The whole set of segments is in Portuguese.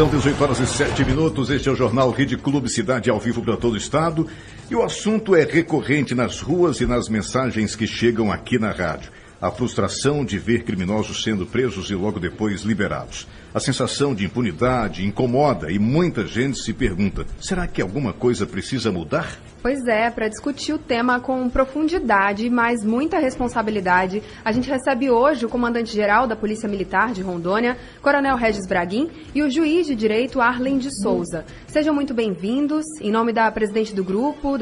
São 18h07. Este é o Jornal Rede Clube Cidade, ao vivo para todo o estado. E o assunto é recorrente nas ruas e nas mensagens que chegam aqui na rádio. A frustração de ver criminosos sendo presos e logo depois liberados. A sensação de impunidade incomoda e muita gente se pergunta: será que alguma coisa precisa mudar? Pois é, para discutir o tema com profundidade, mas muita responsabilidade, a gente recebe hoje o comandante-geral da Polícia Militar de Rondônia, Coronel Regis Braguin, e o juiz de direito Arlen de Souza. Sejam muito bem-vindos. Em nome da presidente do grupo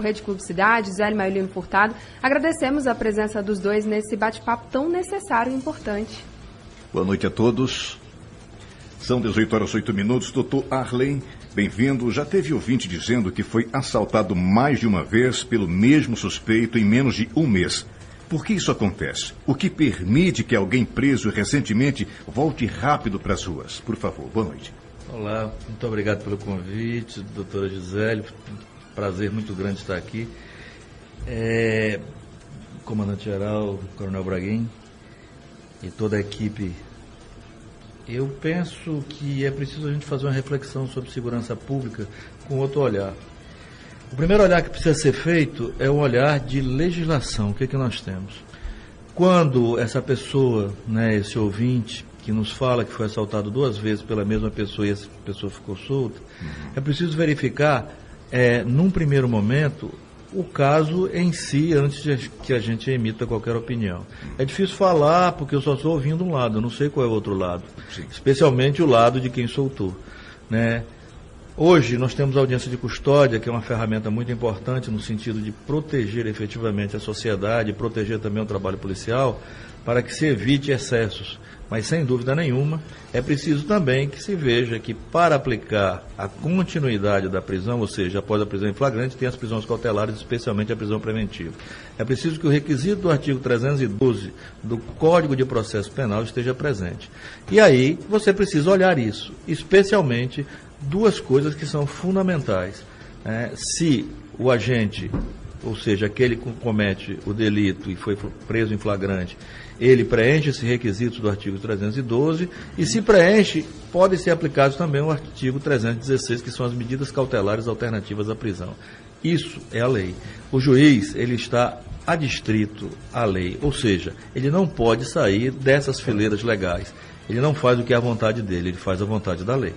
Rede Clube Cidade, Zélio Mailino Furtado, agradecemos a presença dos dois nesse bate-papo tão necessário e importante. Boa noite a todos. São 18h08. Doutor Arlen, bem-vindo. Já teve ouvinte dizendo que foi assaltado mais de uma vez pelo mesmo suspeito em menos de um mês. Por que isso acontece? O que permite que alguém preso recentemente volte rápido para as ruas? Por favor, boa noite. Olá, muito obrigado pelo convite, doutora Gisele. Prazer muito grande estar aqui. Comandante-geral, Coronel Braguin e toda a equipe. Eu penso que é preciso a gente fazer uma reflexão sobre segurança pública com outro olhar. O primeiro olhar que precisa ser feito é o olhar de legislação. O que é que nós temos? Quando essa pessoa, esse ouvinte, que nos fala que foi assaltado 2 vezes pela mesma pessoa e essa pessoa ficou solta, é preciso verificar, num primeiro momento, o caso em si, antes de que a gente emita qualquer opinião. É difícil falar, porque eu só estou ouvindo um lado, eu não sei qual é o outro lado. Sim. Especialmente o lado de quem soltou, né? Hoje nós temos a audiência de custódia, que é uma ferramenta muito importante no sentido de proteger efetivamente a sociedade, proteger também o trabalho policial, para que se evite excessos. Mas, sem dúvida nenhuma, é preciso também que se veja que, para aplicar a continuidade da prisão, ou seja, após a prisão em flagrante, tem as prisões cautelares, especialmente a prisão preventiva. É preciso que o requisito do artigo 312 do Código de Processo Penal esteja presente. E aí, você precisa olhar isso, especialmente 2 coisas que são fundamentais. Se o agente, ou seja, aquele que comete o delito e foi preso em flagrante, ele preenche esses requisitos do artigo 312 e, se preenche, pode ser aplicado também o artigo 316, que são as medidas cautelares alternativas à prisão. Isso é a lei. O juiz, ele está adstrito à lei, ou seja, ele não pode sair dessas fileiras legais. Ele não faz o que é a vontade dele, ele faz a vontade da lei.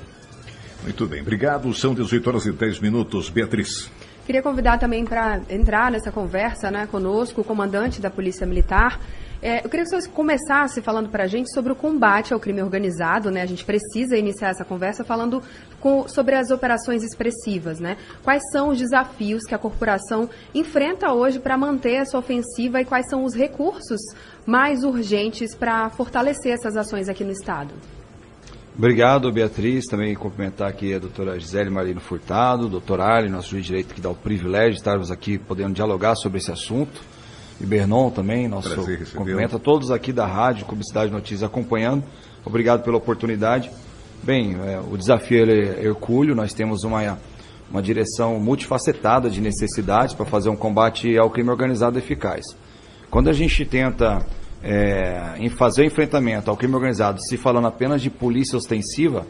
Muito bem, obrigado. São 18h10. Beatriz. Queria convidar também para entrar nessa conversa conosco o comandante da Polícia Militar. Eu queria que você começasse falando para a gente sobre o combate ao crime organizado, A gente precisa iniciar essa conversa falando sobre as operações expressivas, Quais são os desafios que a corporação enfrenta hoje para manter essa ofensiva e quais são os recursos mais urgentes para fortalecer essas ações aqui no Estado? Obrigado, Beatriz. Também cumprimentar aqui a doutora Gisele Mailino Furtado, doutor Arlen, nosso juiz de direito, que dá o privilégio de estarmos aqui podendo dialogar sobre esse assunto. E Bernon também, nosso cumprimento a todos aqui da Rádio Publicidade Notícias acompanhando. Obrigado pela oportunidade. Bem, o desafio é hercúleo. Nós temos uma direção multifacetada de necessidades para fazer um combate ao crime organizado eficaz. Quando a gente tenta em fazer o enfrentamento ao crime organizado, se falando apenas de polícia ostensiva,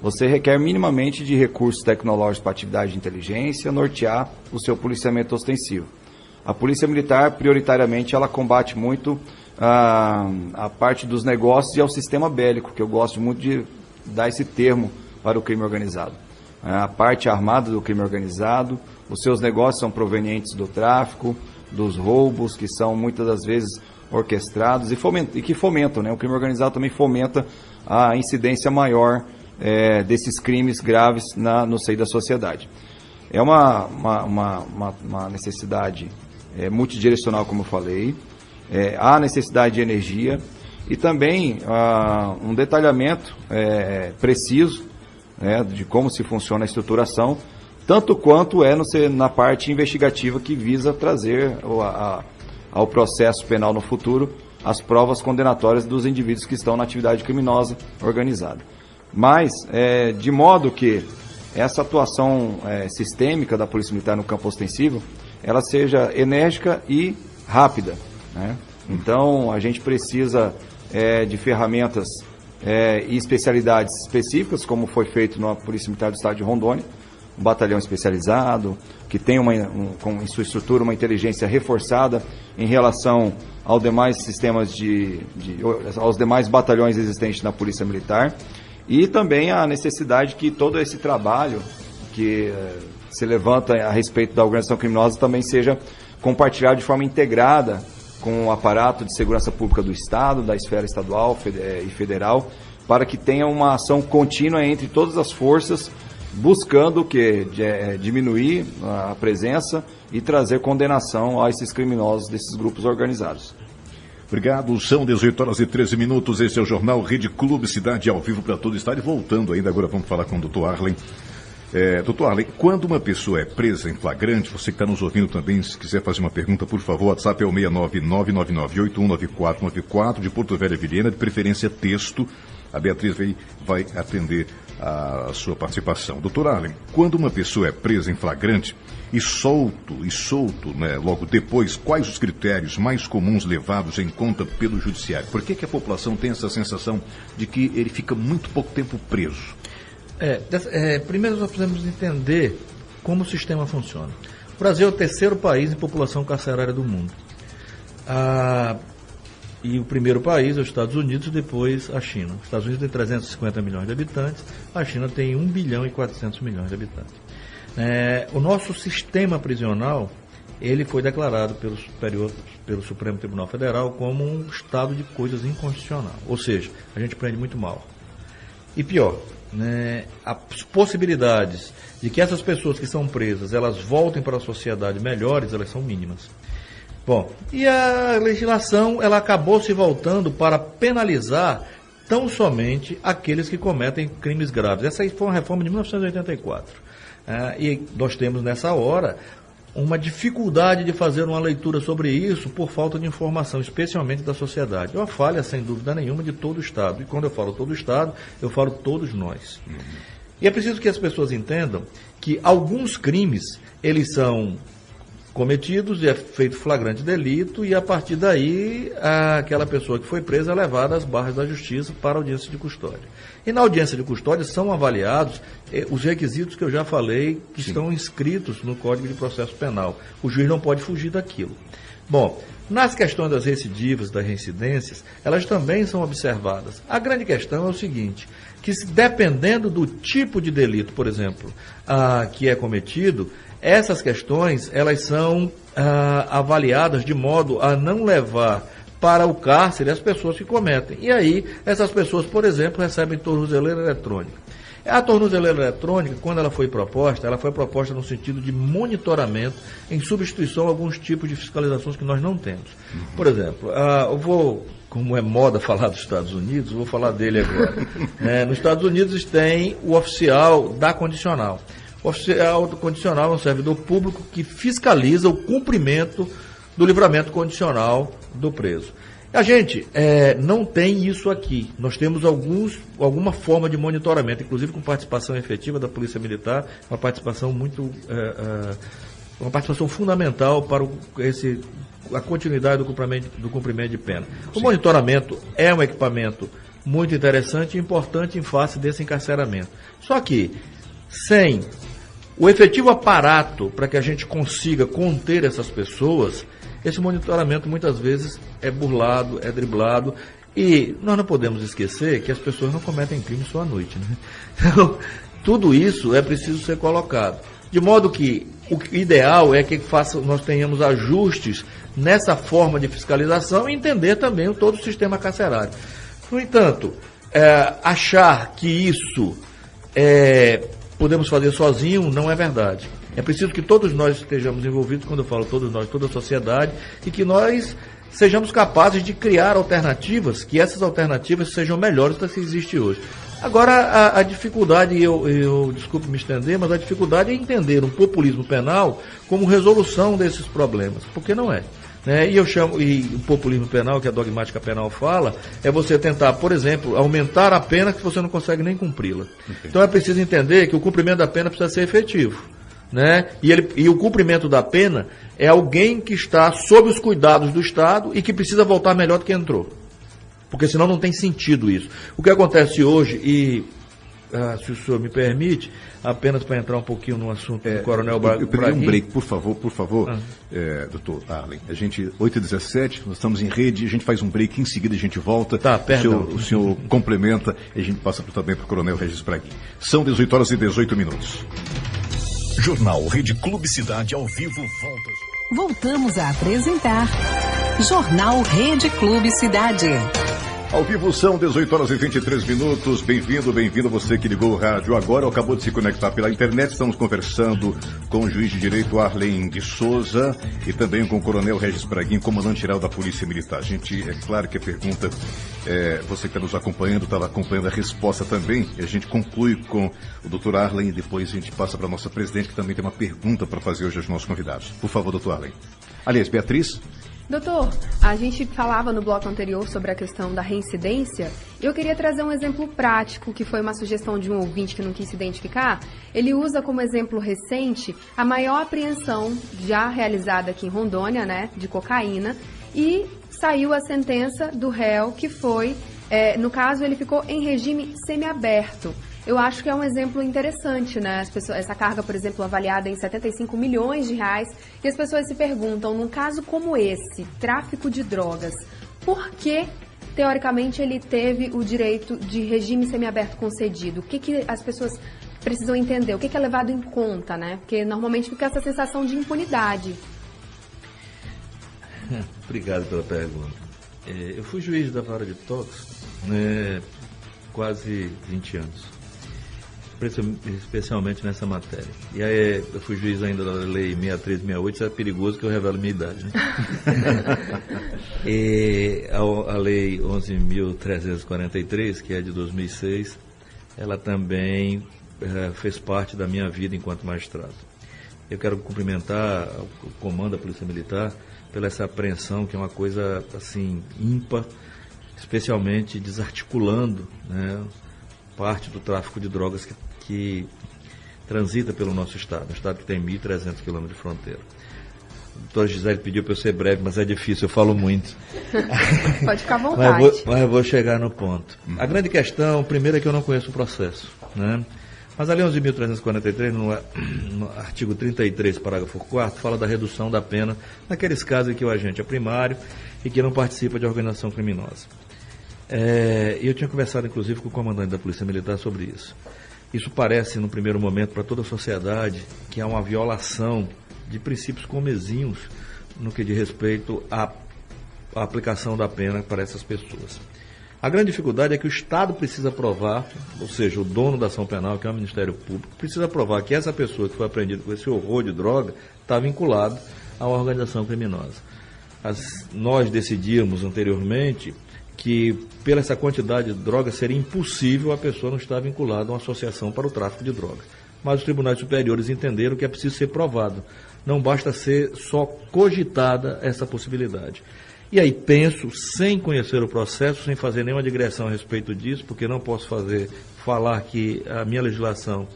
você requer minimamente de recursos tecnológicos para atividade de inteligência, nortear o seu policiamento ostensivo. A Polícia Militar, prioritariamente, ela combate muito a parte dos negócios e ao sistema bélico, que eu gosto muito de dar esse termo para o crime organizado. A parte armada do crime organizado, os seus negócios são provenientes do tráfico, dos roubos, que são muitas das vezes orquestrados e que fomentam, O crime organizado também fomenta a incidência maior desses crimes graves no seio da sociedade. É uma necessidade multidirecional, como eu falei. Há necessidade de energia e também um detalhamento preciso de como se funciona a estruturação, tanto quanto na parte investigativa, que visa trazer ao processo penal no futuro as provas condenatórias dos indivíduos que estão na atividade criminosa organizada. Mas, de modo que essa atuação sistêmica da Polícia Militar no campo ostensivo, ela seja enérgica e rápida, Então, a gente precisa de ferramentas e especialidades específicas, como foi feito na Polícia Militar do Estado de Rondônia, um batalhão especializado, que tem em sua estrutura uma inteligência reforçada em relação aos demais sistemas aos demais batalhões existentes na Polícia Militar, e também a necessidade que todo esse trabalho que se levanta a respeito da organização criminosa também seja compartilhado de forma integrada com o aparato de segurança pública do Estado, da esfera estadual e federal, para que tenha uma ação contínua entre todas as forças, buscando diminuir a presença e trazer condenação a esses criminosos desses grupos organizados. Obrigado, são 18h13. Esse é o Jornal Rede Clube Cidade ao vivo para todo o estado. E voltando ainda, agora vamos falar com o Dr. Arlen. Dr. Arlen, quando uma pessoa é presa em flagrante, você que está nos ouvindo também, se quiser fazer uma pergunta, por favor, o WhatsApp é o 69999819494, de Porto Velho Vilhena, de preferência texto. A Beatriz vai atender a sua participação. Dr. Arlen, quando uma pessoa é presa em flagrante e solto, né, logo depois, quais os critérios mais comuns levados em conta pelo judiciário? Por que a população tem essa sensação de que ele fica muito pouco tempo preso? Primeiro nós precisamos entender como o sistema funciona. O Brasil é o terceiro país em população carcerária do mundo. E o primeiro país é os Estados Unidos, depois a China. Os Estados Unidos tem 350 milhões de habitantes, a China tem 1 bilhão e 400 milhões de habitantes. O nosso sistema prisional, ele foi declarado pelo Supremo Tribunal Federal como um estado de coisas inconstitucional. Ou seja, a gente prende muito mal. E pior, as possibilidades de que essas pessoas que são presas, elas voltem para a sociedade melhores, elas são mínimas. Bom, e a legislação, ela acabou se voltando para penalizar tão somente aqueles que cometem crimes graves. Essa aí foi uma reforma de 1984. E nós temos nessa hora uma dificuldade de fazer uma leitura sobre isso por falta de informação, especialmente da sociedade. É uma falha, sem dúvida nenhuma, de todo o Estado. E quando eu falo todo o Estado, eu falo todos nós. E é preciso que as pessoas entendam que alguns crimes, eles são cometidos e é feito flagrante delito, e a partir daí aquela pessoa que foi presa é levada às barras da justiça para a audiência de custódia. E na audiência de custódia são avaliados os requisitos que eu já falei, que estão inscritos no Código de Processo Penal. O juiz não pode fugir daquilo. Bom, nas questões das recidivas, das reincidências, elas também são observadas. A grande questão é o seguinte, que dependendo do tipo de delito, por exemplo, que é cometido, essas questões, elas são avaliadas de modo a não levar para o cárcere as pessoas que cometem. E aí, essas pessoas, por exemplo, recebem tornozeleira eletrônica. A tornozeleira eletrônica, quando ela foi proposta no sentido de monitoramento, em substituição a alguns tipos de fiscalizações que nós não temos. Por exemplo, como é moda falar dos Estados Unidos, vou falar dele agora. Nos Estados Unidos tem o oficial da condicional. O oficial condicional é um servidor público que fiscaliza o cumprimento do livramento condicional do preso. A gente não tem isso aqui. Nós temos alguma forma de monitoramento, inclusive com participação efetiva da Polícia Militar, uma participação uma participação fundamental para a continuidade do cumprimento de pena. O monitoramento é um equipamento muito interessante e importante em face desse encarceramento. Só que, sem o efetivo aparato para que a gente consiga conter essas pessoas, esse monitoramento muitas vezes é burlado, é driblado, e nós não podemos esquecer que as pessoas não cometem crime só à noite, né? Então, tudo isso é preciso ser colocado. De modo que o ideal é que nós tenhamos ajustes nessa forma de fiscalização e entender também todo o sistema carcerário. No entanto, achar que isso podemos fazer sozinho não é verdade. É preciso que todos nós estejamos envolvidos, quando eu falo todos nós, toda a sociedade, e que nós sejamos capazes de criar alternativas, que essas alternativas sejam melhores do que existe hoje. Agora, a dificuldade, eu desculpe me estender, mas a dificuldade é entender o populismo penal como resolução desses problemas, porque não é. E o populismo penal, que a dogmática penal fala, é você tentar, por exemplo, aumentar a pena que você não consegue nem cumpri-la. Então é preciso entender que o cumprimento da pena precisa ser efetivo. E o cumprimento da pena é alguém que está sob os cuidados do Estado e que precisa voltar melhor do que entrou. porque senão não tem sentido isso. O que acontece hoje, e se o senhor me permite, apenas para entrar um pouquinho no assunto do Coronel Braguin. Eu pedi um break, por favor, doutor Arlen. A gente, 8h17, nós estamos em rede, a gente faz um break, em seguida a gente volta. Tá, perdão. O senhor complementa e a gente passa também para o Coronel Regis Braguin. São 18h18. Jornal Rede Clube Cidade ao vivo volta. Voltamos a apresentar Jornal Rede Clube Cidade. Ao vivo são 18h23. Bem-vindo você que ligou o rádio agora ou acabou de se conectar pela internet. Estamos conversando com o juiz de direito Arlen de Souza e também com o Coronel Regis Braguin, comandante-geral da Polícia Militar. Gente, é claro que a pergunta, você que está nos acompanhando, estava acompanhando a resposta também. E a gente conclui com o doutor Arlen e depois a gente passa para a nossa presidente, que também tem uma pergunta para fazer hoje aos nossos convidados. Por favor, doutor Arlen. Aliás, Beatriz. Doutor, a gente falava no bloco anterior sobre a questão da reincidência. Eu queria trazer um exemplo prático, que foi uma sugestão de um ouvinte que não quis se identificar. Ele usa como exemplo recente a maior apreensão já realizada aqui em Rondônia, né, de cocaína, e saiu a sentença do réu que foi, no caso, ele ficou em regime semiaberto. Eu acho que é um exemplo interessante, né? Essa carga, por exemplo, avaliada em 75 milhões de reais, e as pessoas se perguntam, num caso como esse, tráfico de drogas, por que, teoricamente, ele teve o direito de regime semiaberto concedido? O que as pessoas precisam entender? O que é levado em conta, né? Porque normalmente fica essa sensação de impunidade. Obrigado pela pergunta. Eu fui juiz da vara de Tox, né, quase 20 anos. Especialmente nessa matéria. E aí eu fui juiz ainda da lei 6368, isso é perigoso que eu revelo minha idade, né? E a lei 11.343, que é de 2006, ela também fez parte da minha vida enquanto magistrado. Eu quero cumprimentar o comando da Polícia Militar pela essa apreensão, que é uma coisa assim ímpar, especialmente desarticulando, né, parte do tráfico de drogas que transita pelo nosso estado, um estado que tem 1.300 quilômetros de fronteira. A doutora Gisele pediu para eu ser breve, mas é difícil, eu falo muito. Pode ficar à vontade. Mas eu vou chegar no ponto. A grande questão, primeiro, é que eu não conheço o processo, né? Mas a lei 11.343, no artigo 33, parágrafo 4º, fala da redução da pena naqueles casos em que o agente é primário e que não participa de organização criminosa. Eu tinha conversado, inclusive, com o comandante da Polícia Militar sobre isso. Isso parece, no primeiro momento, para toda a sociedade, que há uma violação de princípios comezinhos no que diz respeito à aplicação da pena para essas pessoas. A grande dificuldade é que o Estado precisa provar, ou seja, o dono da ação penal, que é o Ministério Público, precisa provar que essa pessoa que foi apreendida com esse horror de droga está vinculada a uma organização criminosa. Nós decidimos anteriormente que, pela essa quantidade de drogas, seria impossível a pessoa não estar vinculada a uma associação para o tráfico de drogas. Mas os tribunais superiores entenderam que é preciso ser provado. Não basta ser só cogitada essa possibilidade. E aí penso, sem conhecer o processo, sem fazer nenhuma digressão a respeito disso, porque não posso falar que a minha legislação,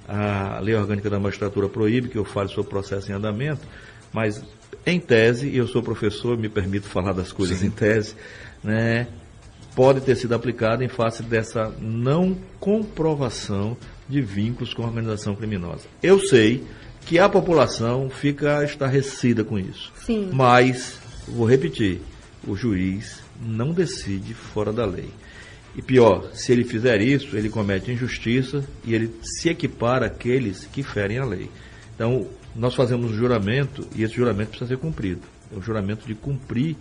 a Lei Orgânica da Magistratura, proíbe que eu fale sobre o processo em andamento, mas, em tese, e eu sou professor, me permito falar das coisas Sim. em tese, né, pode ter sido aplicado em face dessa não comprovação de vínculos com a organização criminosa. Eu sei que a população fica estarrecida com isso. Sim. Mas, vou repetir, o juiz não decide fora da lei. E pior, se ele fizer isso, ele comete injustiça e ele se equipara àqueles que ferem a lei. Então, nós fazemos um juramento e esse juramento precisa ser cumprido. É o juramento de cumprir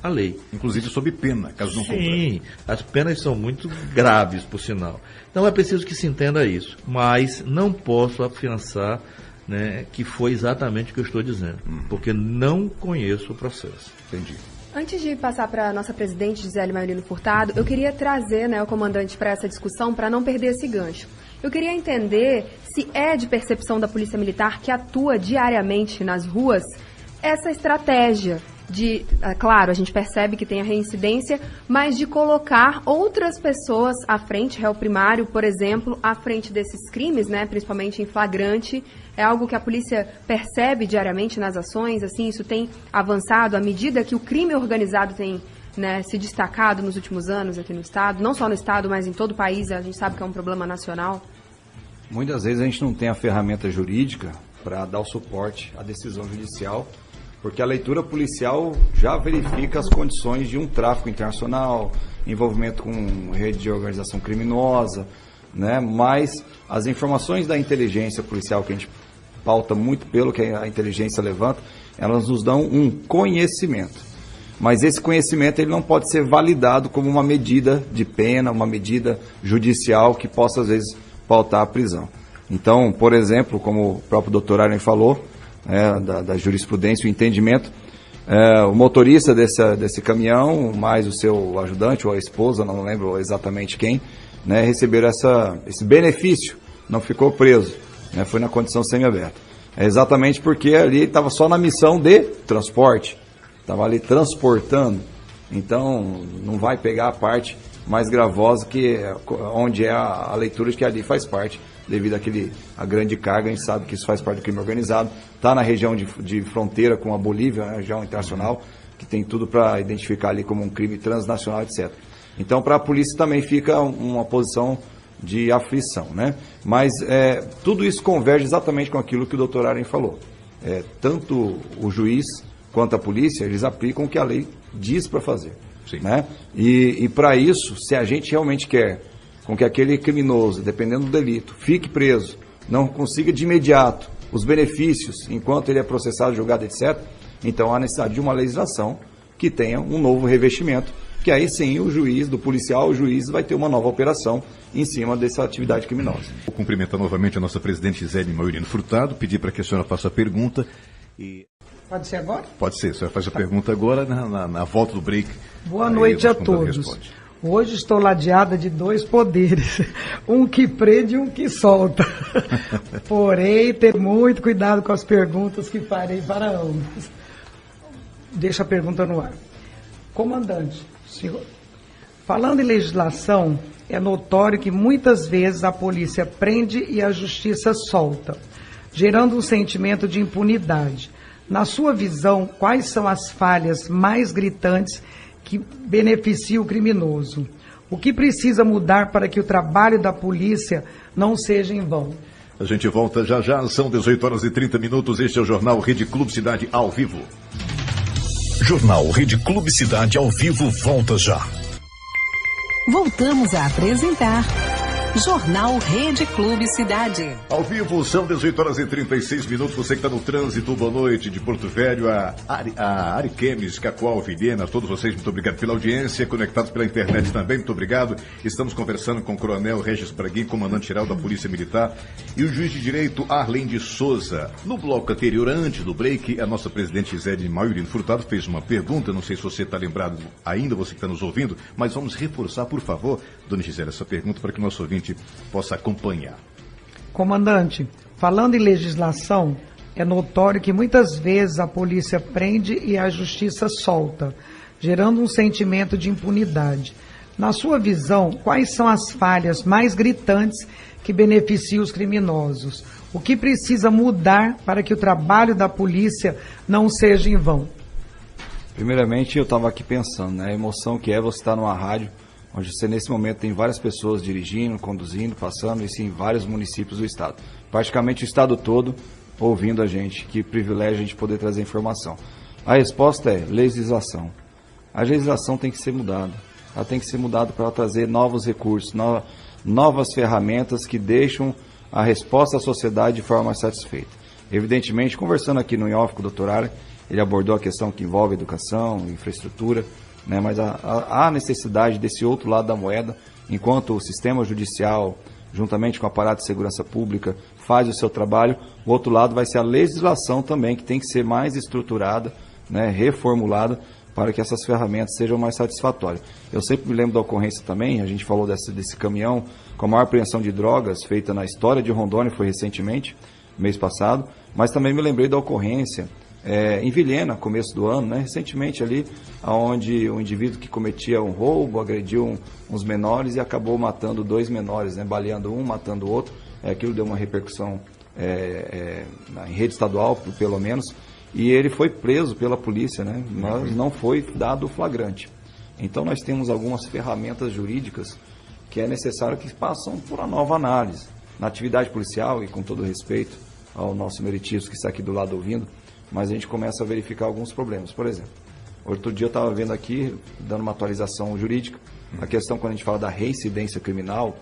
a lei. Inclusive sob pena, caso não cumpra. Sim, as penas são muito graves, por sinal. Então é preciso que se entenda isso. Mas não posso afiançar, né, que foi exatamente o que eu estou dizendo, porque não conheço o processo. Entendi. Antes de passar para a nossa presidente, Gisele Marino Furtado, eu queria trazer, né, o comandante para essa discussão, para não perder esse gancho. Eu queria entender se é de percepção da Polícia Militar, que atua diariamente nas ruas, essa estratégia de, claro, a gente percebe que tem a reincidência, mas de colocar outras pessoas à frente, réu primário, por exemplo, à frente desses crimes, né, principalmente em flagrante. É algo que a polícia percebe diariamente nas ações, assim, isso tem avançado à medida que o crime organizado tem né, se destacado nos últimos anos aqui no Estado? Não só no Estado, mas em todo o país, a gente sabe que é um problema nacional. Muitas vezes a gente não tem a ferramenta jurídica para dar o suporte à decisão judicial, porque a leitura policial já verifica as condições de um tráfico internacional, envolvimento com rede de organização criminosa, né? Mas as informações da inteligência policial, que a gente pauta muito pelo que a inteligência levanta, elas nos dão um conhecimento. Mas esse conhecimento ele não pode ser validado como uma medida de pena, uma medida judicial que possa, às vezes, pautar a prisão. Então, por exemplo, como o próprio doutor Arlen falou, da jurisprudência, o entendimento, o motorista desse caminhão, mais o seu ajudante ou a esposa, não lembro exatamente quem, né, receberam esse benefício, não ficou preso, né, foi na condição semiaberta. É exatamente porque ali estava só na missão de transporte, estava ali transportando, então não vai pegar a parte mais gravosa, onde é a leitura de que ali faz parte, devido à grande carga. A gente sabe que isso faz parte do crime organizado, está na região de fronteira com a Bolívia, né, região internacional, que tem tudo para identificar ali como um crime transnacional, etc. Então, para a polícia também fica uma posição de aflição, né? Mas tudo isso converge exatamente com aquilo que o doutor Arlen falou. Tanto o juiz quanto a polícia, eles aplicam o que a lei diz para fazer. Sim. Né? E para isso, se a gente realmente quer com que aquele criminoso, dependendo do delito, fique preso, não consiga de imediato os benefícios enquanto ele é processado, julgado, etc., então há necessidade de uma legislação que tenha um novo revestimento, que aí sim o juiz, do policial, o juiz vai ter uma nova operação em cima dessa atividade criminosa. Vou cumprimentar novamente a nossa presidente Gisele Maurino Furtado, pedir para que a senhora faça a pergunta. Pode ser agora? Pode ser, a senhora faz a pergunta agora na volta do break. Boa noite a todos. Hoje estou ladeada de dois poderes, um que prende e um que solta. Porém, ter muito cuidado com as perguntas que farei para ambos. Deixa a pergunta no ar. Comandante, senhor, falando em legislação, é notório que muitas vezes a polícia prende e a justiça solta, gerando um sentimento de impunidade. Na sua visão, quais são as falhas mais gritantes que beneficiam o criminoso? O que precisa mudar para que o trabalho da polícia não seja em vão? A gente volta já, são 18h30, este é o Jornal Rede Clube Cidade ao vivo. Jornal Rede Clube Cidade ao vivo volta já. Voltamos a apresentar Jornal Rede Clube Cidade. Ao vivo, são 18h36, você que está no trânsito, boa noite, de Porto Velho, a Ariquemes, Cacoal, Vilhena, todos vocês, muito obrigado pela audiência, conectados pela internet também, muito obrigado. Estamos conversando com o Coronel Regis Braguin, comandante-geral da Polícia Militar, e o juiz de direito Arlen de Souza. No bloco anterior, antes do break, a nossa presidente Gisele Maurino Furtado fez uma pergunta, não sei se você está lembrado ainda, você que está nos ouvindo, mas vamos reforçar, por favor, dona Gisele, essa pergunta para que o nosso ouvinte possa acompanhar. Comandante, falando em legislação, é notório que muitas vezes a polícia prende e a justiça solta, gerando um sentimento de impunidade. Na sua visão, quais são as falhas mais gritantes que beneficiam os criminosos? O que precisa mudar para que o trabalho da polícia não seja em vão? Primeiramente, eu estava aqui pensando, né, a emoção que é você estar numa rádio onde você, nesse momento, tem várias pessoas dirigindo, conduzindo, passando, isso em vários municípios do estado. Praticamente o estado todo ouvindo a gente. Que privilégio a gente poder trazer informação. A resposta é legislação. A legislação tem que ser mudada. Ela tem que ser mudada para trazer novos recursos, novas ferramentas que deixam a resposta à sociedade de forma mais satisfeita. Evidentemente, conversando aqui no IOF com o doutor Arlen, ele abordou a questão que envolve educação, infraestrutura, né, mas há necessidade desse outro lado da moeda, enquanto o sistema judicial, juntamente com o aparato de segurança pública, faz o seu trabalho, o outro lado vai ser a legislação também, que tem que ser mais estruturada, né, reformulada, para que essas ferramentas sejam mais satisfatórias. Eu sempre me lembro da ocorrência também, a gente falou desse caminhão com a maior apreensão de drogas feita na história de Rondônia, foi recentemente, mês passado, mas também me lembrei da ocorrência em Vilhena, começo do ano, né, recentemente ali, onde um indivíduo que cometia um roubo, agrediu uns menores e acabou matando 2 menores, né, baleando um, matando o outro. Aquilo deu uma repercussão em rede estadual, pelo menos, e ele foi preso pela polícia, né, mas não foi dado o flagrante. Então nós temos algumas ferramentas jurídicas que é necessário que passam por uma nova análise. Na atividade policial, e com todo respeito ao nosso meritício que está aqui do lado ouvindo, mas a gente começa a verificar alguns problemas. Por exemplo, outro dia eu estava vendo aqui, dando uma atualização jurídica, a questão quando a gente fala da reincidência criminal,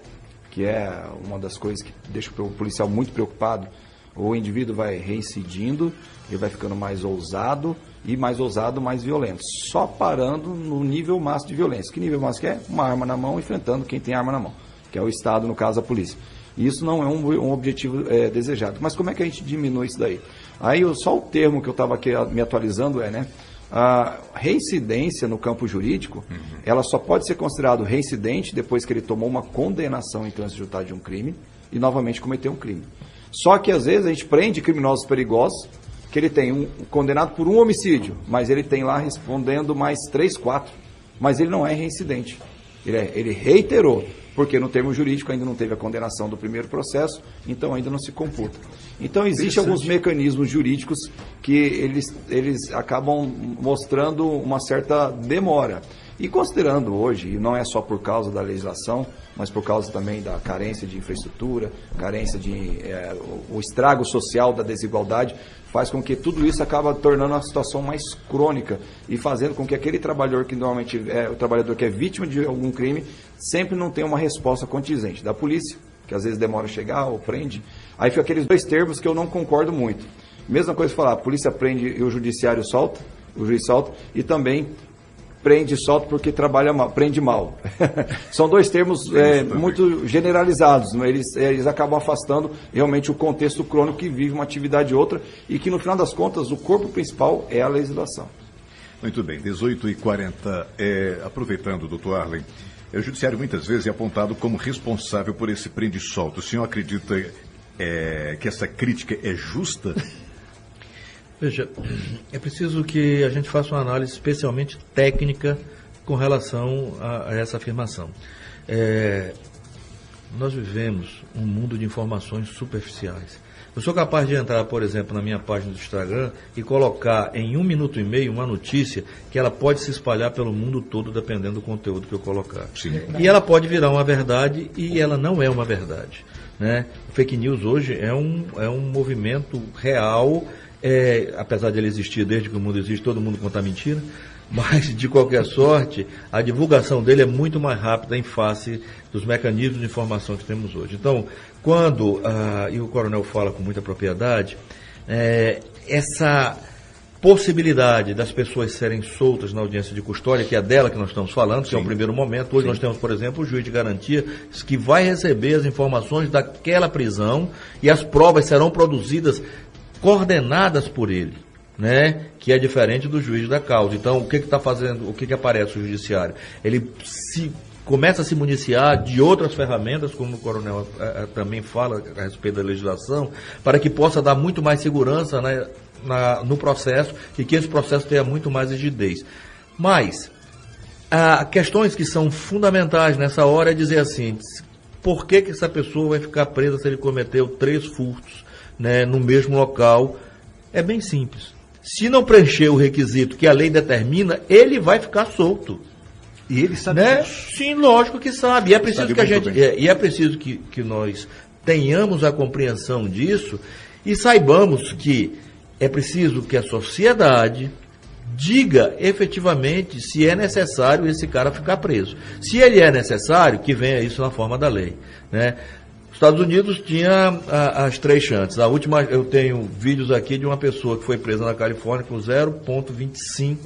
que é uma das coisas que deixa o policial muito preocupado. O indivíduo vai reincidindo, ele vai ficando mais ousado, mais violento. Só parando no nível máximo de violência. Que nível máximo que é? Uma arma na mão, enfrentando quem tem arma na mão, que é o Estado, no caso a polícia. E isso não é um objetivo desejado. Mas como é que a gente diminui isso daí? Aí só o termo que eu estava aqui me atualizando a reincidência no campo jurídico, ela só pode ser considerado reincidente depois que ele tomou uma condenação em trânsito juntar de um crime e novamente cometeu um crime. Só que às vezes a gente prende criminosos perigosos, que ele tem um condenado por um homicídio, mas ele tem lá respondendo mais 3, 4, mas ele não é reincidente. Ele reiterou, porque no termo jurídico ainda não teve a condenação do primeiro processo, então ainda não se computa. Então existem alguns mecanismos jurídicos que eles acabam mostrando uma certa demora. E considerando hoje, e não é só por causa da legislação, mas por causa também da carência de infraestrutura, carência o estrago social da desigualdade, faz com que tudo isso acaba tornando a situação mais crônica e fazendo com que aquele trabalhador que normalmente é o trabalhador que é vítima de algum crime, sempre não tenha uma resposta contingente da polícia, que às vezes demora a chegar ou prende. Aí fica aqueles dois termos que eu não concordo muito. Mesma coisa que falar, a polícia prende e o judiciário solta, o juiz solta, e também prende e solta porque trabalha mal, prende mal. São dois termos muito generalizados, mas eles acabam afastando realmente o contexto crônico que vive uma atividade e outra, e que no final das contas o corpo principal é a legislação. Muito bem, 18h40, aproveitando, doutor Arlen, o judiciário muitas vezes é apontado como responsável por esse prende e solta. O senhor acredita que essa crítica é justa? Veja, é preciso que a gente faça uma análise especialmente técnica com relação a essa afirmação. Nós vivemos um mundo de informações superficiais. Eu sou capaz de entrar, por exemplo, na minha página do Instagram e colocar em 1 minuto e meio uma notícia que ela pode se espalhar pelo mundo todo dependendo do conteúdo que eu colocar. Sim. E ela pode virar uma verdade e ela não é uma verdade, né? Fake news hoje é um movimento real. Apesar de ele existir desde que o mundo existe, todo mundo conta mentira, mas de qualquer sorte, a divulgação dele é muito mais rápida em face dos mecanismos de informação que temos hoje. Então, quando, e o coronel fala com muita propriedade, essa possibilidade das pessoas serem soltas na audiência de custódia, que é dela que nós estamos falando, que é o primeiro momento. Hoje nós temos, por exemplo, o juiz de garantia que vai receber as informações daquela prisão e as provas serão produzidas coordenadas por ele, né? Que é diferente do juiz da causa. Então, o que está fazendo, o que aparece o judiciário? Ele começa a se municiar de outras ferramentas, como o coronel também fala a respeito da legislação, para que possa dar muito mais segurança, né, no processo e que esse processo tenha muito mais rigidez. Mas, questões que são fundamentais nessa hora é dizer assim, por que essa pessoa vai ficar presa se ele cometeu 3 furtos, né, no mesmo local? É bem simples. Se não preencher o requisito que a lei determina, ele vai ficar solto. E ele sabe disso? Sim, lógico que sabe. E é preciso que nós tenhamos a compreensão disso e saibamos que é preciso que a sociedade diga efetivamente se é necessário esse cara ficar preso. Se ele é necessário, que venha isso na forma da lei, né? Estados Unidos tinha as 3 chances. A última, eu tenho vídeos aqui de uma pessoa que foi presa na Califórnia com 0,25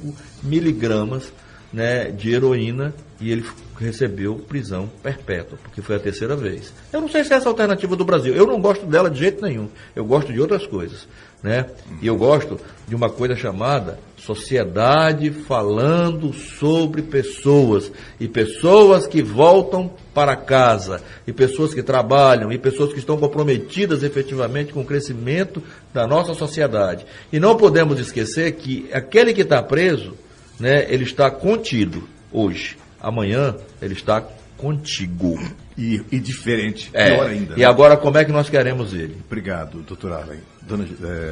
miligramas, né, de heroína, e ele recebeu prisão perpétua, porque foi a 3ª vez. Eu não sei se é essa a alternativa do Brasil. Eu não gosto dela de jeito nenhum. Eu gosto de outras coisas, né? E eu gosto de uma coisa chamada sociedade falando sobre pessoas, e pessoas que voltam para casa, e pessoas que trabalham, e pessoas que estão comprometidas efetivamente com o crescimento da nossa sociedade. E não podemos esquecer que aquele que está preso, né, ele está contido hoje. Amanhã ele está contigo. E diferente, pior ainda. E agora como é que nós queremos ele? Obrigado, doutor Arlen.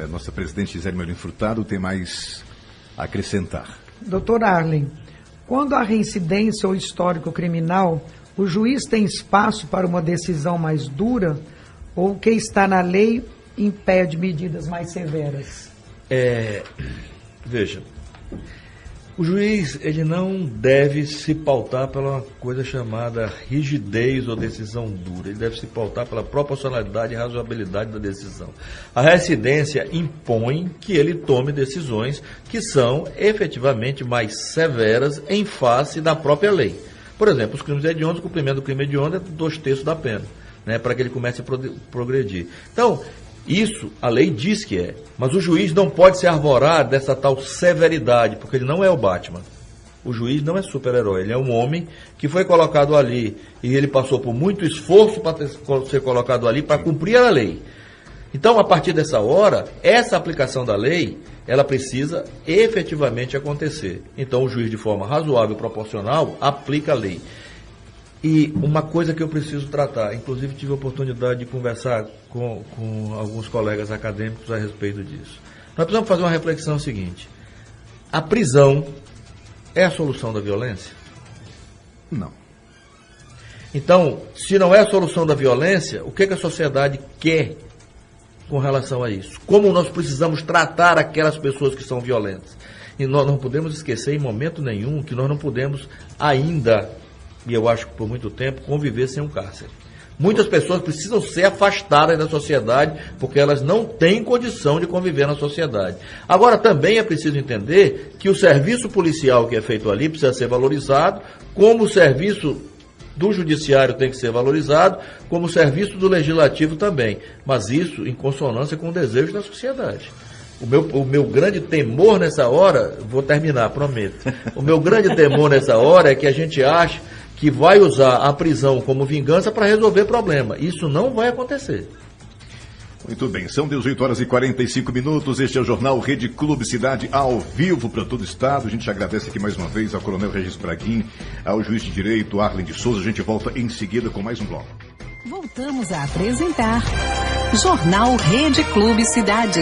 Nossa presidente Gisele Malino Furtado tem mais a acrescentar. Doutor Arlen, Quando há reincidência ou histórico criminal, o juiz tem espaço para uma decisão mais dura ou o que está na lei impede medidas mais severas? Veja, o juiz ele não deve se pautar pela coisa chamada rigidez ou decisão dura. Ele deve se pautar pela proporcionalidade e razoabilidade da decisão. A reincidência impõe que ele tome decisões que são efetivamente mais severas em face da própria lei. Por exemplo, os crimes hediondos, o cumprimento do crime hediondo é 2/3 da pena, né, para que ele comece a progredir. Então, isso a lei diz que é, mas o juiz não pode se arvorar dessa tal severidade, porque ele não é o Batman. O juiz não é super-herói, ele é um homem que foi colocado ali e ele passou por muito esforço para ser colocado ali para cumprir a lei. Então, a partir dessa hora, essa aplicação da lei, ela precisa efetivamente acontecer. Então, o juiz, de forma razoável e proporcional, aplica a lei. E uma coisa que eu preciso tratar, inclusive tive a oportunidade de conversar com alguns colegas acadêmicos a respeito disso. Nós precisamos fazer uma reflexão seguinte: a prisão é a solução da violência? Não. Então, se não é a solução da violência, o que a sociedade quer com relação a isso? Como nós precisamos tratar aquelas pessoas que são violentas? E nós não podemos esquecer em momento nenhum que nós não podemos ainda, e eu acho que por muito tempo, conviver sem um cárcere. Muitas pessoas precisam ser afastadas da sociedade porque elas não têm condição de conviver na sociedade. Agora, também é preciso entender que o serviço policial que é feito ali precisa ser valorizado, como o serviço do judiciário tem que ser valorizado, como o serviço do legislativo também. Mas isso em consonância com o desejo da sociedade. O meu grande temor nessa hora, vou terminar, prometo. O meu grande temor nessa hora é que a gente ache que vai usar a prisão como vingança para resolver problema. Isso não vai acontecer. Muito bem, são 18h45. Este é o Jornal Rede Clube Cidade, ao vivo para todo o estado. A gente agradece aqui mais uma vez ao Coronel Regis Braguin, ao juiz de direito Arlen de Souza. A gente volta em seguida com mais um bloco. Voltamos a apresentar Jornal Rede Clube Cidade.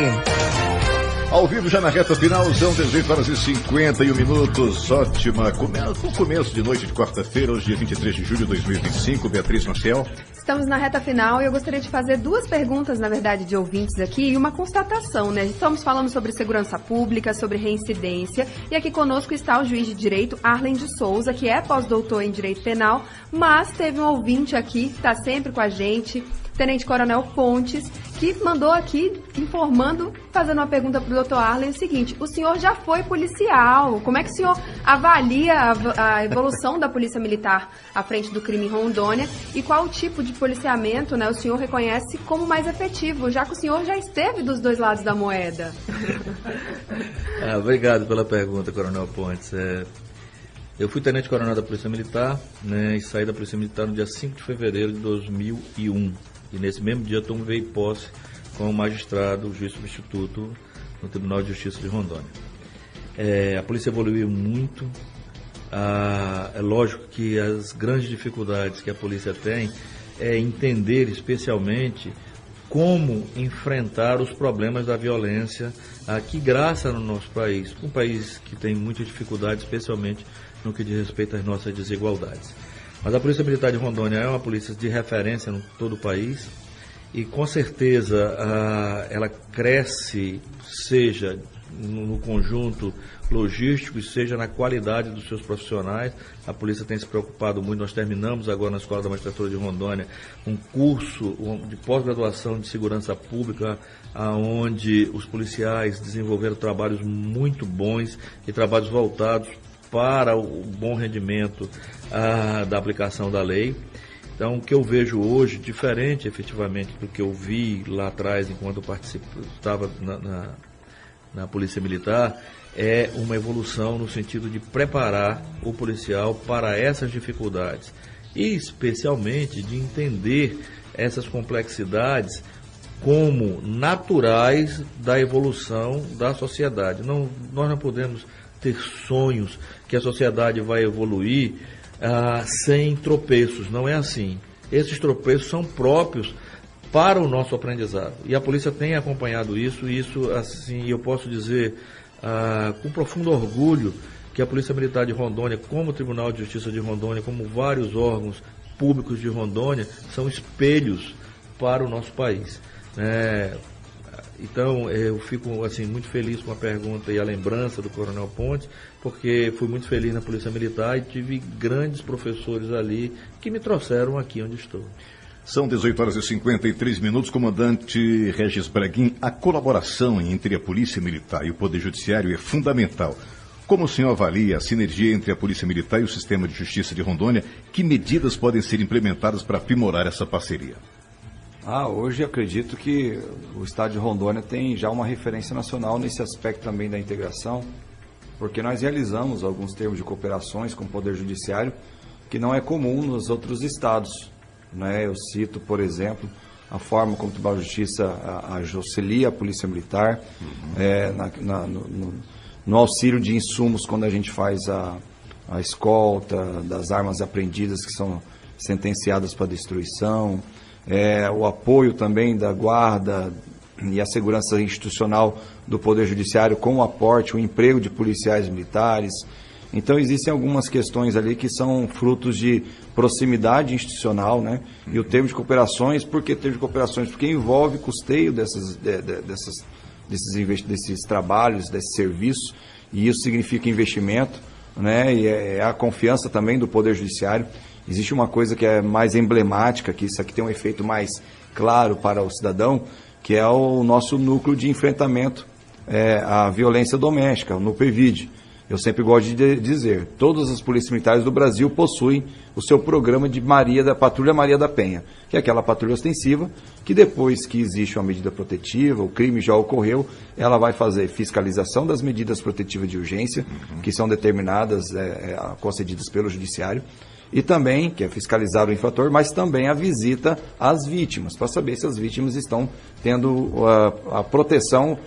Ao vivo já na reta final, são 18h51. Ótima, começo de noite de quarta-feira, hoje dia 23 de julho de 2025. Beatriz Marcel. Estamos na reta final e eu gostaria de fazer duas perguntas, na verdade, de ouvintes aqui e uma constatação, né? Estamos falando sobre segurança pública, sobre reincidência, e aqui conosco está o juiz de direito Arlen de Souza, que é pós-doutor em direito penal, mas teve um ouvinte aqui que está sempre com a gente, Tenente Coronel Pontes, que mandou aqui informando, fazendo uma pergunta para o doutor Arlen, o seguinte: o senhor já foi policial, como é que o senhor avalia a evolução da Polícia Militar à frente do crime em Rondônia e qual o tipo de policiamento, né, o senhor reconhece como mais efetivo, já que o senhor já esteve dos dois lados da moeda? Obrigado pela pergunta, Coronel Pontes. Eu fui tenente coronel da Polícia Militar, né, e saí da Polícia Militar no dia 5 de fevereiro de 2001. E nesse mesmo dia tomei posse como magistrado, juiz substituto no Tribunal de Justiça de Rondônia. A polícia evoluiu muito. É lógico que as grandes dificuldades que a polícia tem é entender especialmente como enfrentar os problemas da violência que graça no nosso país, um país que tem muita dificuldade, especialmente no que diz respeito às nossas desigualdades. Mas a Polícia Militar de Rondônia é uma polícia de referência em todo o país e, com certeza, ela cresce, seja no conjunto logístico, seja na qualidade dos seus profissionais. A polícia tem se preocupado muito. Nós terminamos agora na Escola da Magistratura de Rondônia um curso de pós-graduação de segurança pública, onde os policiais desenvolveram trabalhos muito bons e trabalhos voltados para o bom rendimento da aplicação da lei. Então, o que eu vejo hoje, diferente efetivamente do que eu vi lá atrás, enquanto eu estava na Polícia Militar, é uma evolução no sentido de preparar o policial para essas dificuldades e, especialmente, de entender essas complexidades como naturais da evolução da sociedade. Nós não podemos ter sonhos que a sociedade vai evoluir sem tropeços, não é assim. Esses tropeços são próprios para o nosso aprendizado e a polícia tem acompanhado isso, e isso, assim, eu posso dizer com profundo orgulho que a Polícia Militar de Rondônia, como o Tribunal de Justiça de Rondônia, como vários órgãos públicos de Rondônia, são espelhos para o nosso país. Então, eu fico assim, muito feliz com a pergunta e a lembrança do Coronel Pontes, porque fui muito feliz na Polícia Militar e tive grandes professores ali que me trouxeram aqui onde estou. São 18h53, comandante Regis Braguin. A colaboração entre a Polícia Militar e o Poder Judiciário é fundamental. Como o senhor avalia a sinergia entre a Polícia Militar e o Sistema de Justiça de Rondônia? Que medidas podem ser implementadas para aprimorar essa parceria? Hoje acredito que o Estado de Rondônia tem já uma referência nacional nesse aspecto também da integração, porque nós realizamos alguns termos de cooperações com o Poder Judiciário que não é comum nos outros estados. Eu cito, por exemplo, a forma como o Tribunal de Justiça auxilia a Polícia Militar, no auxílio de insumos quando a gente faz a escolta das armas apreendidas que são sentenciadas para destruição, o apoio também da guarda e a segurança institucional do Poder Judiciário com o aporte, o emprego de policiais militares. Então existem algumas questões ali que são frutos de proximidade institucional, E o termo de cooperações, por que termo de cooperações? Porque envolve custeio desses trabalhos, desses serviços, e isso significa investimento, E é a confiança também do Poder Judiciário. Existe uma coisa que é mais emblemática, que isso aqui tem um efeito mais claro para o cidadão, que é o nosso núcleo de enfrentamento à violência doméstica, o NUPEVID. Eu sempre gosto de dizer, todas as polícias militares do Brasil possuem o seu programa de Patrulha Maria da Penha, que é aquela patrulha ostensiva, que depois que existe uma medida protetiva, o crime já ocorreu, ela vai fazer fiscalização das medidas protetivas de urgência, que são determinadas, concedidas pelo Judiciário, e também, que é fiscalizar o infrator, mas também a visita às vítimas, para saber se as vítimas estão tendo a proteção,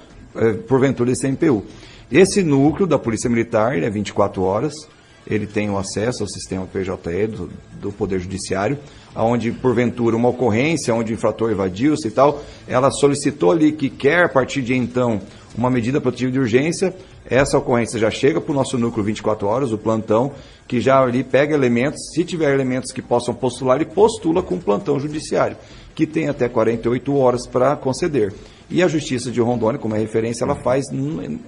porventura, desse MPU. Esse núcleo da Polícia Militar, ele é 24 horas, ele tem o acesso ao sistema PJE do Poder Judiciário, onde, porventura, uma ocorrência, onde o infrator evadiu-se e tal, ela solicitou ali que quer, a partir de então, uma medida protetiva de urgência, essa ocorrência já chega para o nosso núcleo 24 horas, o plantão, que já ali pega elementos, se tiver elementos que possam postular, ele postula com o plantão judiciário, que tem até 48 horas para conceder. E a Justiça de Rondônia, como é referência, ela faz,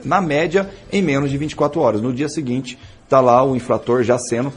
na média, em menos de 24 horas. No dia seguinte, está lá o infrator já sendo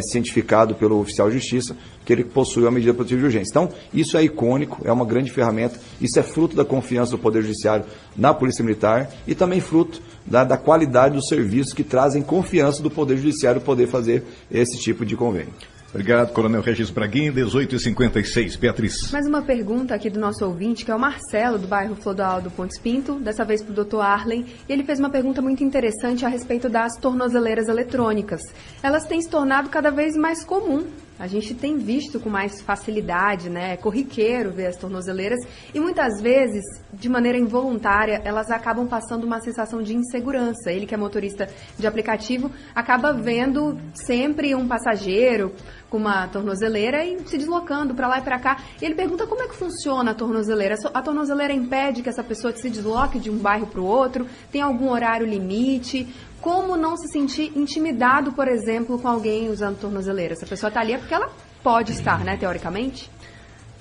cientificado pelo oficial de justiça, que ele possui a medida protetiva de urgência. Então, isso é icônico, é uma grande ferramenta, isso é fruto da confiança do Poder Judiciário na Polícia Militar e também fruto da qualidade dos serviços que trazem confiança do Poder Judiciário poder fazer esse tipo de convênio. Obrigado, Coronel Regis Braguin, 18h56. Beatriz. Mais uma pergunta aqui do nosso ouvinte, que é o Marcelo, do bairro Flodoaldo Pontes Pinto, dessa vez para o Dr. Arlen, e ele fez uma pergunta muito interessante a respeito das tornozeleiras eletrônicas. Elas têm se tornado cada vez mais comum. A gente tem visto com mais facilidade, É corriqueiro ver as tornozeleiras e muitas vezes, de maneira involuntária, elas acabam passando uma sensação de insegurança. Ele, que é motorista de aplicativo, acaba vendo sempre um passageiro com uma tornozeleira e se deslocando para lá e para cá. E ele pergunta como é que funciona a tornozeleira. A tornozeleira impede que essa pessoa se desloque de um bairro para o outro? Tem algum horário limite? Como não se sentir intimidado, por exemplo, com alguém usando tornozeleira? Se a pessoa está ali é porque ela pode estar, teoricamente?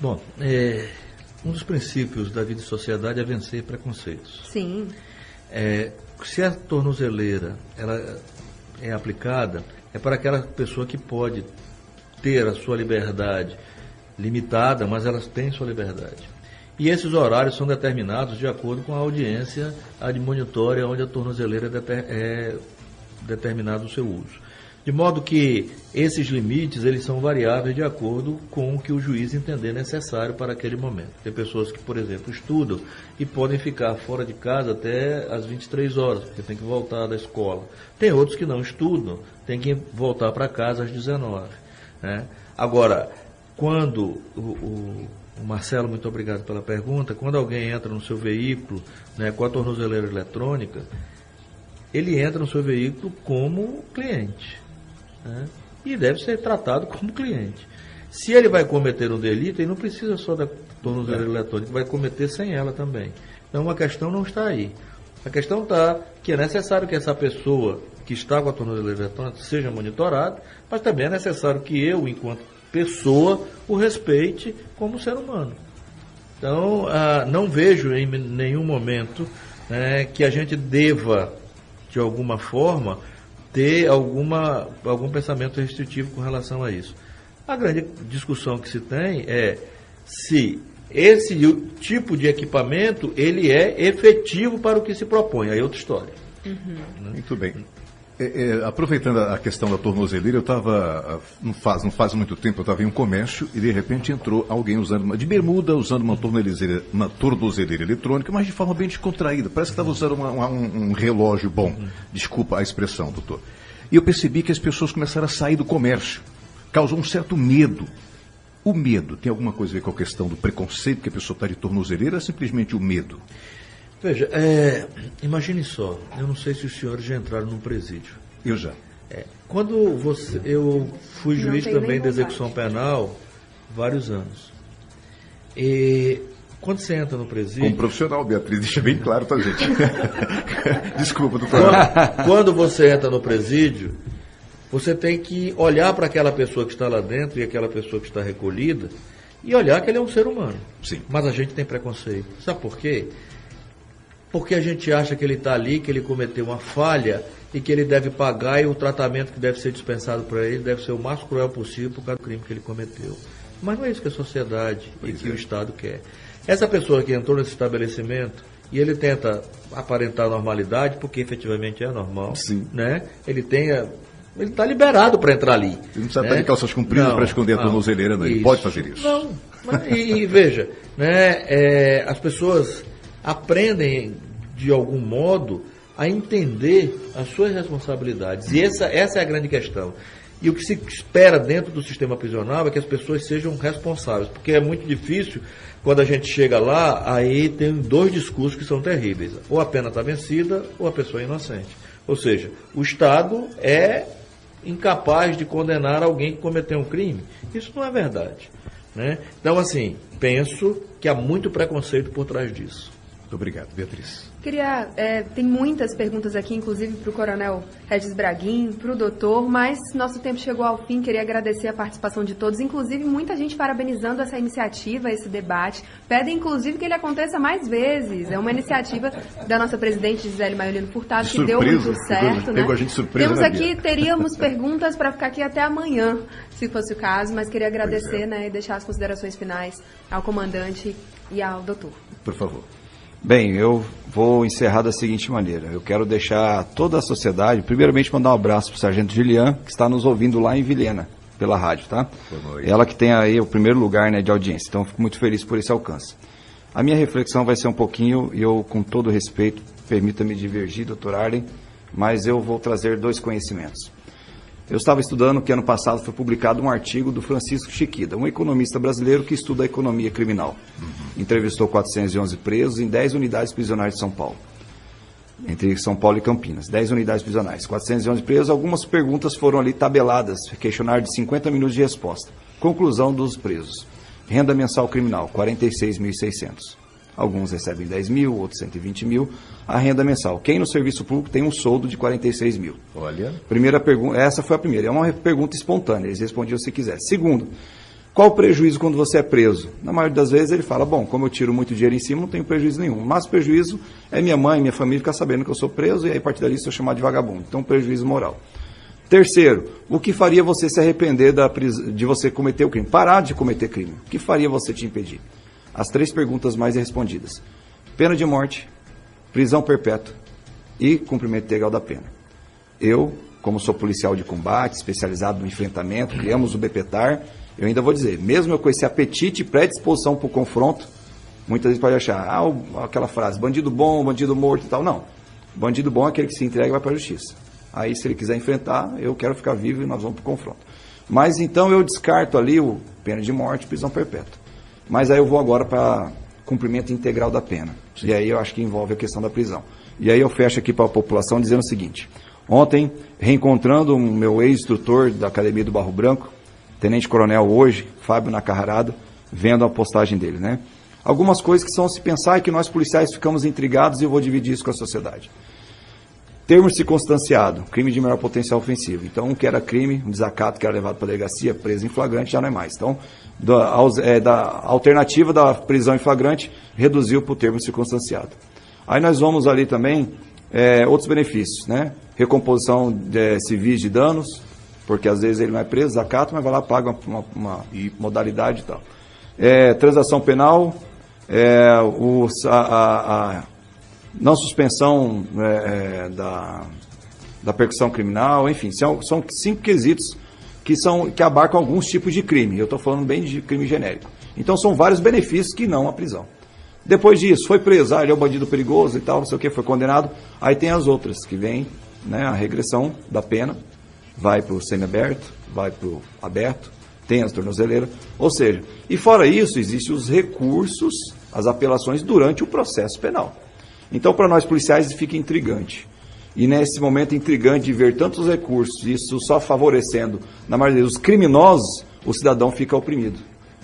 Bom, um dos princípios da vida e sociedade é vencer preconceitos. Sim. Se a tornozeleira ela é aplicada, é para aquela pessoa que pode ter a sua liberdade limitada, mas elas têm sua liberdade. E esses horários são determinados de acordo com a audiência admonitória onde a tornozeleira é determinado o seu uso. De modo que esses limites eles são variáveis de acordo com o que o juiz entender necessário para aquele momento. Tem pessoas que, por exemplo, estudam e podem ficar fora de casa até às 23 horas, porque tem que voltar da escola. Tem outros que não estudam, tem que voltar para casa às 19. Agora, quando o Marcelo, muito obrigado pela pergunta. Quando alguém entra no seu veículo com a tornozeleira eletrônica, ele entra no seu veículo como cliente. E deve ser tratado como cliente. Se ele vai cometer um delito, ele não precisa só da tornozeleira eletrônica, vai cometer sem ela também. Então a questão não está aí. A questão está que é necessário que essa pessoa que está com a tornozeleira eletrônica seja monitorado, mas também é necessário que eu, enquanto pessoa, o respeite como ser humano. Então, não vejo em nenhum momento que a gente deva, de alguma forma, ter algum pensamento restritivo com relação a isso. A grande discussão que se tem é se esse tipo de equipamento ele é efetivo para o que se propõe. Aí é outra história. Muito bem. Aproveitando a questão da tornozeleira, eu estava, não faz muito tempo, eu estava em um comércio e de repente entrou alguém de bermuda, usando uma tornozeleira eletrônica, mas de forma bem descontraída. Parece que estava usando um relógio bom. Desculpa a expressão, doutor. E eu percebi que as pessoas começaram a sair do comércio. Causou um certo medo. O medo tem alguma coisa a ver com a questão do preconceito que a pessoa está de tornozeleira ou é simplesmente o medo? Veja, imagine só, eu não sei se os senhores já entraram num presídio. Eu já. Quando eu fui juiz também de execução penal vários anos. E quando você entra no presídio... Como profissional, Beatriz, deixa bem claro, tá, gente? Desculpa, doutor. Quando você entra no presídio, você tem que olhar para aquela pessoa que está lá dentro e aquela pessoa que está recolhida e olhar que ele é um ser humano. Sim. Mas a gente tem preconceito. Sabe por quê? Porque a gente acha que ele está ali, que ele cometeu uma falha e que ele deve pagar e o tratamento que deve ser dispensado para ele deve ser o mais cruel possível por causa do crime que ele cometeu. Mas não é isso que a sociedade e que o Estado quer. Essa pessoa que entrou nesse estabelecimento e ele tenta aparentar normalidade, porque efetivamente é normal, sim, né? Ele está liberado para entrar ali. Ele não precisa estar de calças compridas para esconder a tornozeleira, não. Ele pode fazer isso. Não. E veja, as pessoas aprendem, de algum modo, a entender as suas responsabilidades. E essa é a grande questão. E o que se espera dentro do sistema prisional é que as pessoas sejam responsáveis, porque é muito difícil, quando a gente chega lá, aí tem dois discursos que são terríveis. Ou a pena está vencida, ou a pessoa é inocente. Ou seja, o Estado é incapaz de condenar alguém que cometeu um crime. Isso não é verdade, né? Então, assim, penso que há muito preconceito por trás disso. Muito obrigado, Beatriz. Tem muitas perguntas aqui, inclusive para o Coronel Regis Braguin, para o doutor, mas nosso tempo chegou ao fim. Queria agradecer a participação de todos, inclusive muita gente parabenizando essa iniciativa, esse debate. Pedem, inclusive, que ele aconteça mais vezes. É uma iniciativa da nossa presidente Gisele Maiolino Furtado, que deu muito certo, né? Pegou a gente surpresa. Teríamos perguntas para ficar aqui até amanhã, se fosse o caso, mas queria agradecer, e deixar as considerações finais ao comandante e ao doutor. Por favor. Bem, eu vou encerrar da seguinte maneira. Eu quero deixar toda a sociedade, primeiramente mandar um abraço para o Sargento Gilian, que está nos ouvindo lá em Vilhena, pela rádio, tá? Ela que tem aí o primeiro lugar, de audiência, então eu fico muito feliz por esse alcance. A minha reflexão vai ser um pouquinho, e eu, com todo respeito, permita-me divergir, doutor Arlen, mas eu vou trazer dois conhecimentos. Eu estava estudando que ano passado foi publicado um artigo do Francisco Chiquida, um economista brasileiro que estuda a economia criminal. Entrevistou 411 presos em 10 unidades prisionais de São Paulo, entre São Paulo e Campinas, 10 unidades prisionais, 411 presos. Algumas perguntas foram ali tabeladas, questionário de 50 minutos de resposta. Conclusão dos presos: renda mensal criminal, 46.600. Alguns recebem 10 mil, outros 120 mil. A renda mensal. Quem no serviço público tem um soldo de 46 mil? Olha. Primeira pergunta, essa foi a primeira. É uma pergunta espontânea, eles respondiam se quiser. Segundo, qual o prejuízo quando você é preso? Na maioria das vezes ele fala, bom, como eu tiro muito dinheiro em cima, não tenho prejuízo nenhum. Mas o prejuízo é minha mãe, minha família ficar sabendo que eu sou preso e aí a partir dali sou chamado de vagabundo. Então, prejuízo moral. Terceiro, o que faria você se arrepender de você cometer o crime? Parar de cometer crime. O que faria você te impedir? As 3 perguntas mais respondidas: pena de morte, prisão perpétua e cumprimento integral da pena. Eu, como sou policial de combate, especializado no enfrentamento, criamos o BPTAR, eu ainda vou dizer, mesmo eu com esse apetite e predisposição para o confronto, muitas vezes pode achar, aquela frase, bandido bom, bandido morto e tal. Não, bandido bom é aquele que se entrega e vai para a justiça. Aí, se ele quiser enfrentar, eu quero ficar vivo e nós vamos para o confronto. Mas então eu descarto ali o pena de morte, prisão perpétua. Mas aí eu vou agora para cumprimento integral da pena. Sim. E aí eu acho que envolve a questão da prisão. E aí eu fecho aqui para a população dizendo o seguinte: ontem, reencontrando o meu ex-instrutor da Academia do Barro Branco, tenente-coronel hoje, Fábio Nacarrado, vendo a postagem dele, né? Algumas coisas que são se pensar e que nós policiais ficamos intrigados, e eu vou dividir isso com a sociedade. Termo circunstanciado, crime de menor potencial ofensivo. Então, um que era crime, um desacato que era levado para a delegacia, preso em flagrante, já não é mais. Então, da alternativa da prisão em flagrante, reduziu para o termo circunstanciado. Aí nós vamos ali também, outros benefícios, né? Recomposição civis de danos, porque às vezes ele não é preso, desacato, mas vai lá, paga uma modalidade e tal. Transação penal, não suspensão da persecução criminal, enfim, são 5 quesitos que abarcam alguns tipos de crime. Eu estou falando bem de crime genérico. Então são vários benefícios que não a prisão. Depois disso, foi preso, ele é um bandido perigoso e tal, não sei o que, foi condenado. Aí tem as outras, que vem, né, a regressão da pena, vai para o semiaberto, vai para o aberto, tem as tornozeleiras, ou seja, e fora isso, existem os recursos, as apelações durante o processo penal. Então, para nós policiais, fica intrigante. E nesse momento intrigante de ver tantos recursos, isso só favorecendo, na maioria dos criminosos, o cidadão fica oprimido.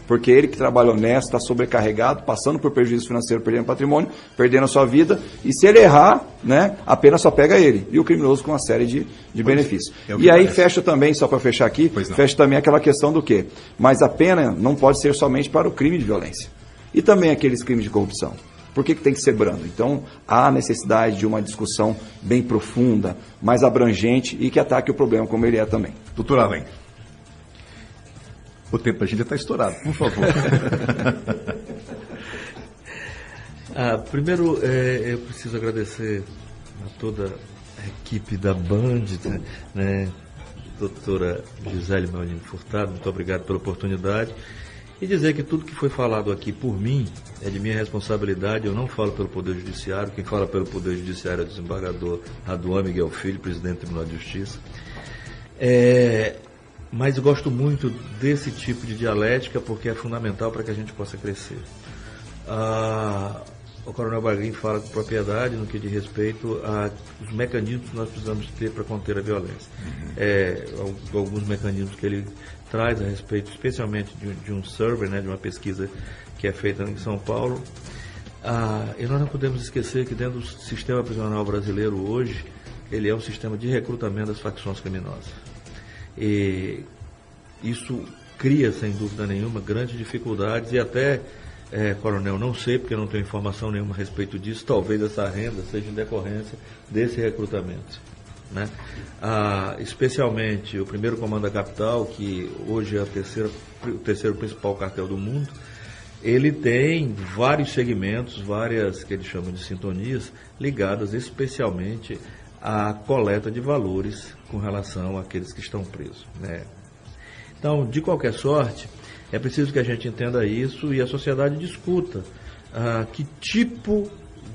Porque ele que trabalha honesto, está sobrecarregado, passando por prejuízo financeiro, perdendo patrimônio, perdendo a sua vida, e se ele errar, né, a pena só pega ele, e o criminoso com uma série de benefícios. E aí fecha também, só para fechar aqui, fecha também aquela questão do quê? Mas a pena não pode ser somente para o crime de violência. E também aqueles crimes de corrupção. Por que tem que ser brando? Então, há necessidade de uma discussão bem profunda, mais abrangente e que ataque o problema como ele é também. Doutor Allen, o tempo a gente está estourado, por favor. Primeiro, eu preciso agradecer a toda a equipe da Band, né? Doutora Gisele Malino Furtado, muito obrigado pela oportunidade. E dizer que tudo que foi falado aqui por mim é de minha responsabilidade. Eu não falo pelo Poder Judiciário. Quem fala pelo Poder Judiciário é o desembargador Raduan Miguel Filho, presidente do Tribunal de Justiça. Mas eu gosto muito desse tipo de dialética porque é fundamental para que a gente possa crescer. O Coronel Braguin fala com propriedade no que diz respeito aos mecanismos que nós precisamos ter para conter a violência. Alguns mecanismos que ele traz a respeito, especialmente de um survey, né, de uma pesquisa que é feita em São Paulo. E nós não podemos esquecer que dentro do sistema prisional brasileiro hoje, ele é um sistema de recrutamento das facções criminosas. E isso cria, sem dúvida nenhuma, grandes dificuldades e até, coronel, não sei, porque eu não tenho informação nenhuma a respeito disso, talvez essa renda seja em decorrência desse recrutamento. Né? Especialmente o primeiro comando da capital, que hoje é o terceiro principal cartel do mundo, ele tem vários segmentos, várias que eles chamam de sintonias, ligadas especialmente à coleta de valores com relação àqueles que estão presos. Né? Então, de qualquer sorte, é preciso que a gente entenda isso e a sociedade discuta que tipo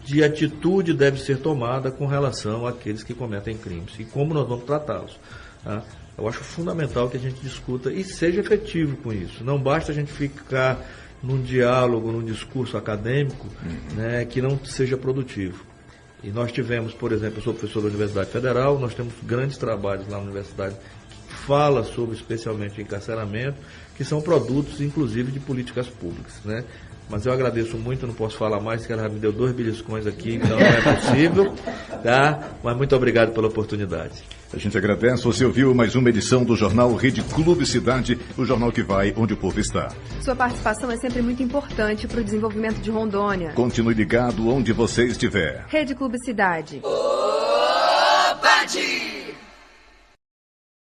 de atitude deve ser tomada com relação àqueles que cometem crimes e como nós vamos tratá-los. Tá? Eu acho fundamental que a gente discuta e seja efetivo com isso. Não basta a gente ficar num diálogo, num discurso acadêmico, né, que não seja produtivo. E nós tivemos, por exemplo, eu sou professor da Universidade Federal, nós temos grandes trabalhos lá na universidade que fala sobre especialmente o encarceramento, que são produtos, inclusive, de políticas públicas, né? Mas eu agradeço muito, não posso falar mais, que ela me deu 2 beliscões aqui, então não é possível, tá? Mas muito obrigado pela oportunidade. A gente agradece. Você ouviu mais uma edição do Jornal Rede Clube Cidade, o jornal que vai onde o povo está. Sua participação é sempre muito importante para o desenvolvimento de Rondônia. Continue ligado onde você estiver. Rede Clube Cidade. Ô, Badi!